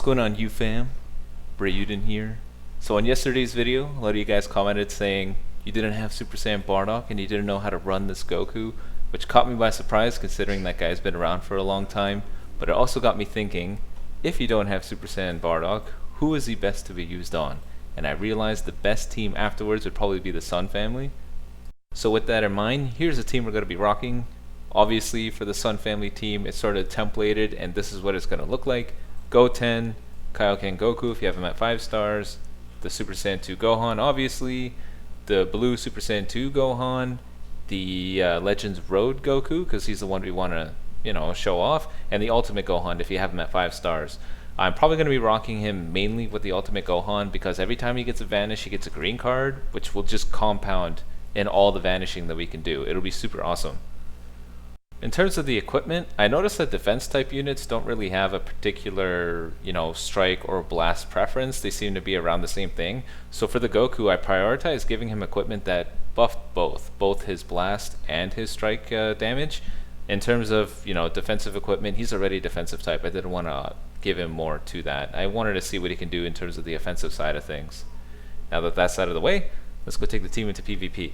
going on, you fam? Raiyuden here. So in yesterday's video, a lot of you guys commented saying you didn't have Super Saiyan Bardock and you didn't know how to run this Goku, which caught me by surprise considering that guy's been around for a long time. But it also got me thinking, if you don't have Super Saiyan Bardock, who is he best to be used on? And I realized the best team afterwards would probably be the Sun family. So with that in mind, here's the team we're going to be rocking. Obviously for the Sun family team, it's sort of templated and this is what it's going to look like. Goten, Kaioken Goku if you have him at 5 stars, the Super Saiyan 2 Gohan obviously, the blue Super Saiyan 2 Gohan, the Legends Road Goku because he's the one we want to show off, and the Ultimate Gohan if you have him at 5 stars. I'm probably going to be rocking him mainly with the Ultimate Gohan because every time he gets a vanish he gets a green card, which will just compound in all the vanishing that we can do. It'll be super awesome. In terms of the equipment, I noticed that defense type units don't really have a particular, strike or blast preference. They seem to be around the same thing. So for the Goku, I prioritize giving him equipment that buffed both his blast and his strike damage. In terms of, defensive equipment, he's already defensive type. I didn't want to give him more to that. I wanted to see what he can do in terms of the offensive side of things. Now that that's out of the way, let's go take the team into PvP.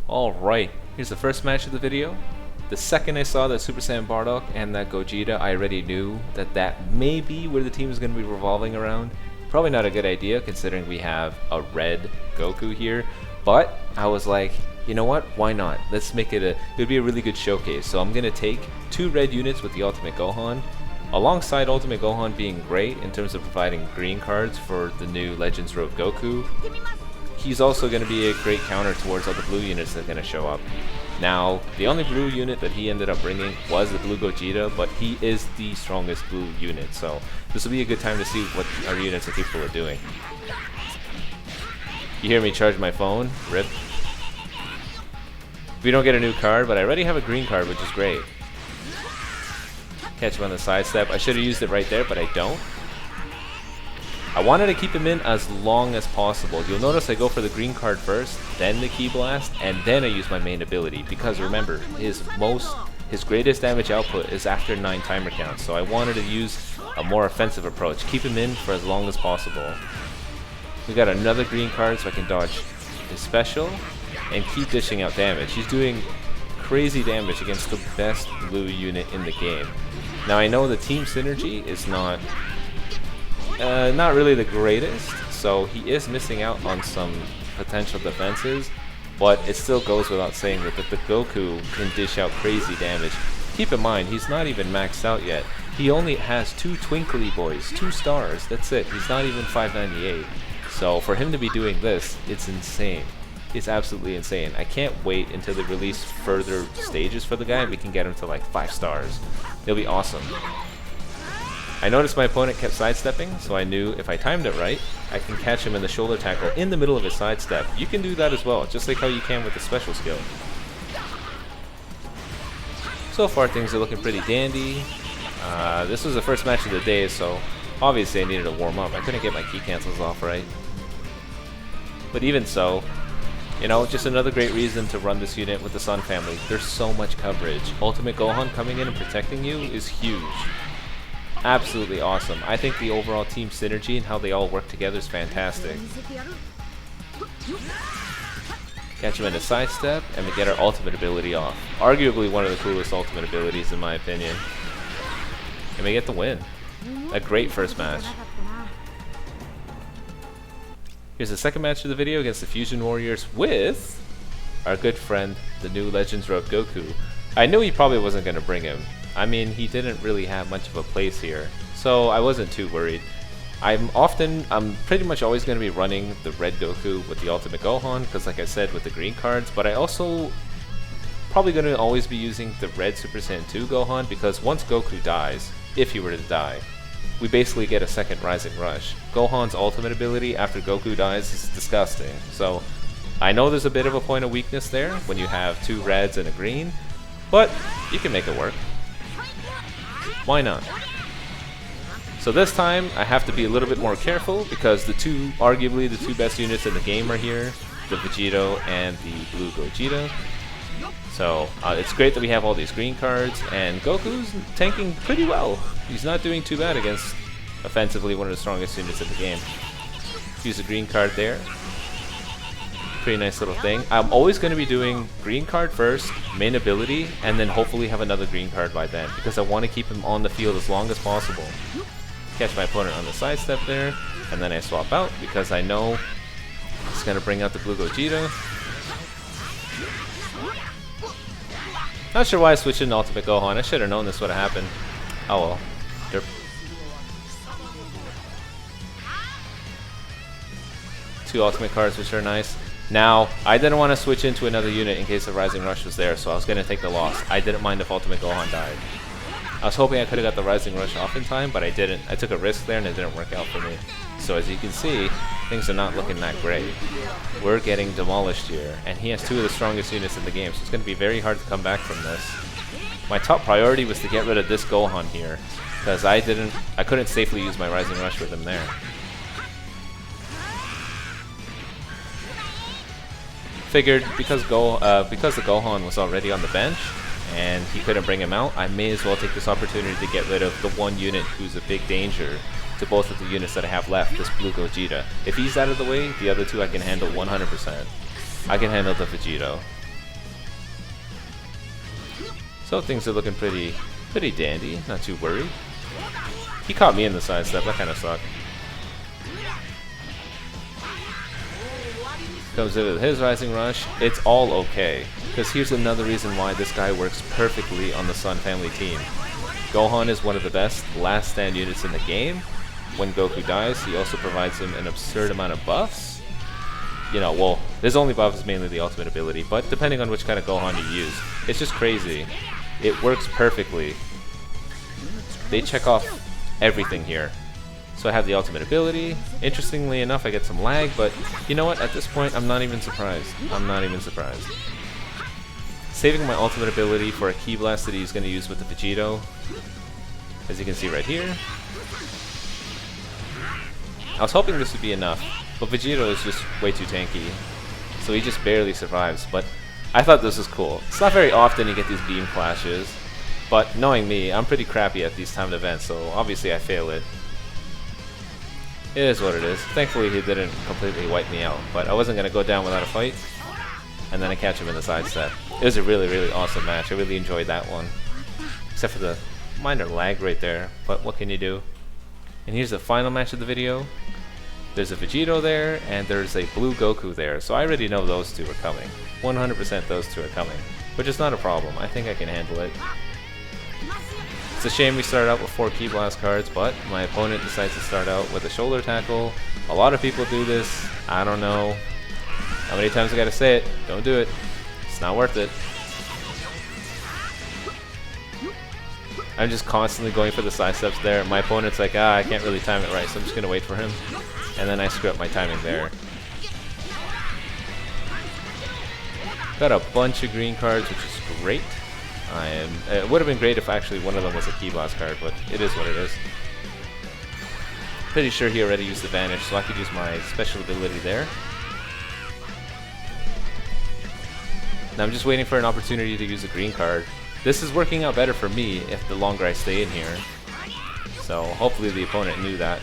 Alright, here's the first match of the video. The second I saw that Super Saiyan Bardock and that Gogeta, I already knew that may be where the team is going to be revolving around. Probably not a good idea considering we have a red Goku here, but I was like, you know what, why not? Let's make it it would be a really good showcase. So I'm going to take 2 red units with the Ultimate Gohan, alongside Ultimate Gohan being great in terms of providing green cards for the new Legends Road Goku. He's also going to be a great counter towards all the blue units that are going to show up. Now, the only blue unit that he ended up bringing was the blue Gogeta, but he is the strongest blue unit, so this will be a good time to see what our units are capable of doing. You hear me charge my phone? RIP. We don't get a new card, but I already have a green card, which is great. Catch him on the sidestep. I should have used it right there, but I don't. I wanted to keep him in as long as possible. You'll notice I go for the green card first, then the Ki Blast, and then I use my main ability. Because remember, his greatest damage output is after 9 timer counts. So I wanted to use a more offensive approach. Keep him in for as long as possible. We got another green card so I can dodge his special and keep dishing out damage. He's doing crazy damage against the best blue unit in the game. Now I know the team synergy is not really the greatest, so he is missing out on some potential defenses, but it still goes without saying that the Goku can dish out crazy damage. Keep in mind, he's not even maxed out yet. He only has 2 Twinkly Boys, 2 stars, that's it. He's not even 598. So for him to be doing this, it's insane. It's absolutely insane. I can't wait until they release further stages for the guy and we can get him to like 5 stars. It'll be awesome. I noticed my opponent kept sidestepping, so I knew if I timed it right, I can catch him in the shoulder tackle in the middle of his sidestep. You can do that as well, just like how you can with the special skill. So far things are looking pretty dandy. This was the first match of the day, so obviously I needed to warm up. I couldn't get my key cancels off right. But even so, just another great reason to run this unit with the Sun family. There's so much coverage. Ultimate Gohan coming in and protecting you is huge. Absolutely awesome. I think the overall team synergy and how they all work together is fantastic. Catch him in a sidestep, and we get our ultimate ability off. Arguably one of the coolest ultimate abilities in my opinion. And we get the win. A great first match. Here's the second match of the video against the Fusion Warriors with our good friend, the new Legends Road Goku. I knew he probably wasn't going to bring him. I mean, he didn't really have much of a place here, so I wasn't too worried. I'm pretty much always going to be running the red Goku with the Ultimate Gohan, because like I said, with the green cards, but I also probably going to always be using the red Super Saiyan 2 Gohan, because once Goku dies, if he were to die, we basically get a second Rising Rush. Gohan's ultimate ability after Goku dies is disgusting, so I know there's a bit of a point of weakness there when you have 2 reds and a green, but you can make it work. Why not? So this time I have to be a little bit more careful because arguably the two best units in the game are here, the Vegito and the Blue Gogeta. So it's great that we have all these green cards, and Goku's tanking pretty well. He's not doing too bad against offensively one of the strongest units in the game. Use a green card there. Pretty nice little thing. I'm always going to be doing green card first, main ability, and then hopefully have another green card by then because I want to keep him on the field as long as possible. Catch my opponent on the sidestep there, and then I swap out because I know it's going to bring out the Blue Gogeta. Not sure why I switched into Ultimate Gohan. I should have known this would have happened. Oh well. Derp. Two Ultimate cards, which are nice. Now, I didn't want to switch into another unit in case the Rising Rush was there, so I was going to take the loss. I didn't mind if Ultimate Gohan died. I was hoping I could have got the Rising Rush off in time, but I didn't. I took a risk there and it didn't work out for me. So as you can see, things are not looking that great. We're getting demolished here, and he has two of the strongest units in the game, so it's going to be very hard to come back from this. My top priority was to get rid of this Gohan here, because I couldn't safely use my Rising Rush with him there. Figured because the Gohan was already on the bench, and he couldn't bring him out, I may as well take this opportunity to get rid of the one unit who's a big danger to both of the units that I have left, this Blue Gogeta. If he's out of the way, the other two I can handle 100%. I can handle the Vegito. So things are looking pretty dandy, not too worried. He caught me in the sidestep, that kind of sucked. Comes in with his Rising Rush. It's all okay, because here's another reason why this guy works perfectly on the Sun family team. Gohan is one of the best last stand units in the game. When Goku dies, he also provides him an absurd amount of buffs. You know, well, his only buff is mainly the ultimate ability, but depending on which kind of Gohan you use, it's just crazy. It works perfectly. They check off everything here. So I have the ultimate ability. Interestingly enough, I get some lag, but you know what? At this point, I'm not even surprised. I'm not even surprised. Saving my ultimate ability for a Ki Blast that he's going to use with the Vegito. As you can see right here. I was hoping this would be enough, but Vegito is just way too tanky. So he just barely survives, but I thought this was cool. It's not very often you get these beam clashes, but knowing me, I'm pretty crappy at these timed events, so obviously I fail it. It is what it is. Thankfully he didn't completely wipe me out, but I wasn't going to go down without a fight. And then I catch him in the sidestep. It was a really awesome match. I really enjoyed that one. Except for the minor lag right there, but what can you do? And here's the final match of the video. There's a Vegito there, and there's a Blue Goku there, so I already know those two are coming. 100% those two are coming, which is not a problem. I think I can handle it. It's a shame we started out with 4 Ki Blast cards, but my opponent decides to start out with a shoulder tackle. A lot of people do this. I don't know how many times I gotta say it. Don't do it. It's not worth it. I'm just constantly going for the sidesteps there. My opponent's like, I can't really time it right, so I'm just gonna wait for him. And then I screw up my timing there. Got a bunch of green cards, which is great. It would have been great if actually one of them was a Ki Blast card, but it is what it is. Pretty sure he already used the Vanish, so I could use my special ability there. Now I'm just waiting for an opportunity to use a green card. This is working out better for me if the longer I stay in here. So hopefully the opponent knew that.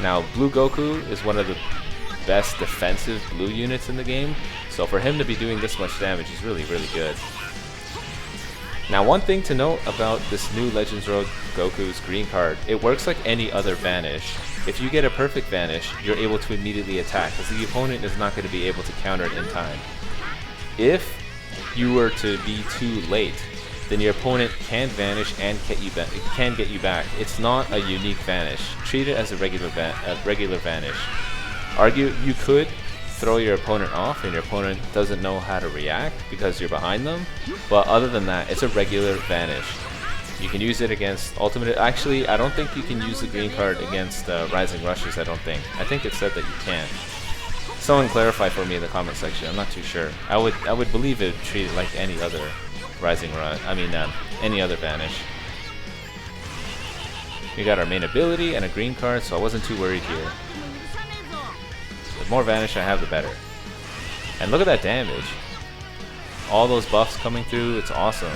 Now Blue Goku is one of the best defensive blue units in the game, so for him to be doing this much damage is really good. Now one thing to note about this new Legends Road Goku's green card, it works like any other Vanish. If you get a perfect Vanish, you're able to immediately attack, because the opponent is not going to be able to counter it in time. If you were to be too late, then your opponent can Vanish and get you back. It's not a unique Vanish. Treat it as a regular Vanish. You could throw your opponent off and your opponent doesn't know how to react because you're behind them, but other than that, it's a regular Vanish. You can use it against ultimate. Actually, I don't think you can use the green card against Rising Rushes. I think it said that you can. Someone clarify for me in the comment section. I'm not too sure. I would believe it would treat it like any other Rising Rush. Any other Vanish. We got our main ability and a green card, so I wasn't too worried here. The more Vanish I have, the better. And look at that damage. All those buffs coming through, it's awesome.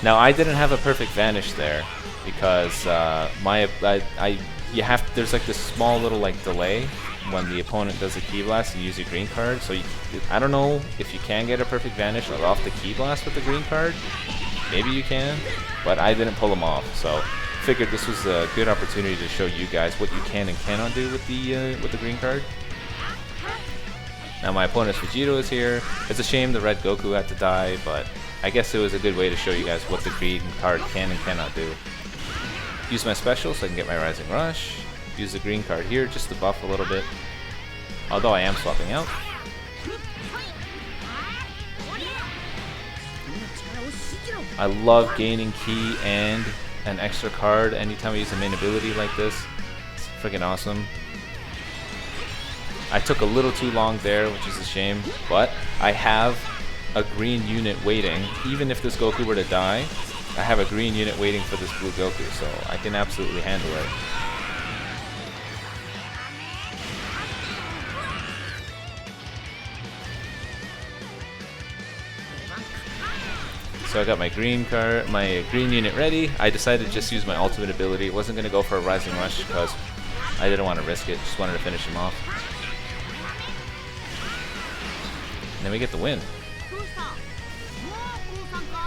Now I didn't have a perfect Vanish there because there's like this small little like delay when the opponent does a Ki Blast and you use your green card. So I don't know if you can get a perfect Vanish off the Ki Blast with the green card. Maybe you can, but I didn't pull them off. So figured this was a good opportunity to show you guys what you can and cannot do with the green card. Now my opponent's Vegito is here. It's a shame the red Goku had to die, but I guess it was a good way to show you guys what the green card can and cannot do. Use my special so I can get my Rising Rush. Use the green card here just to buff a little bit. Although I am swapping out. I love gaining Ki and an extra card anytime I use a main ability like this. It's freaking awesome. I took a little too long there, which is a shame, but I have a green unit waiting. Even if this Goku were to die, I have a green unit waiting for this blue Goku, so I can absolutely handle it. So I got my green card, my green unit ready. I decided to just use my ultimate ability. Wasn't going to go for a Rising Rush because I didn't want to risk it. Just wanted to finish him off. And then we get the win.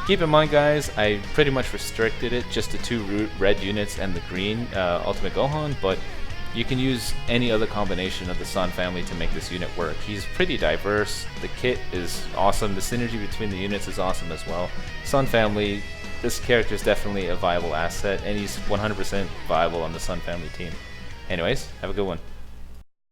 Keep in mind, guys, I pretty much restricted it just to 2 red units and the green Ultimate Gohan, but you can use any other combination of the Sun family to make this unit work. He's pretty diverse, the kit is awesome, the synergy between the units is awesome as well. Sun family, this character is definitely a viable asset, and he's 100% viable on the Sun family team. Anyways, have a good one.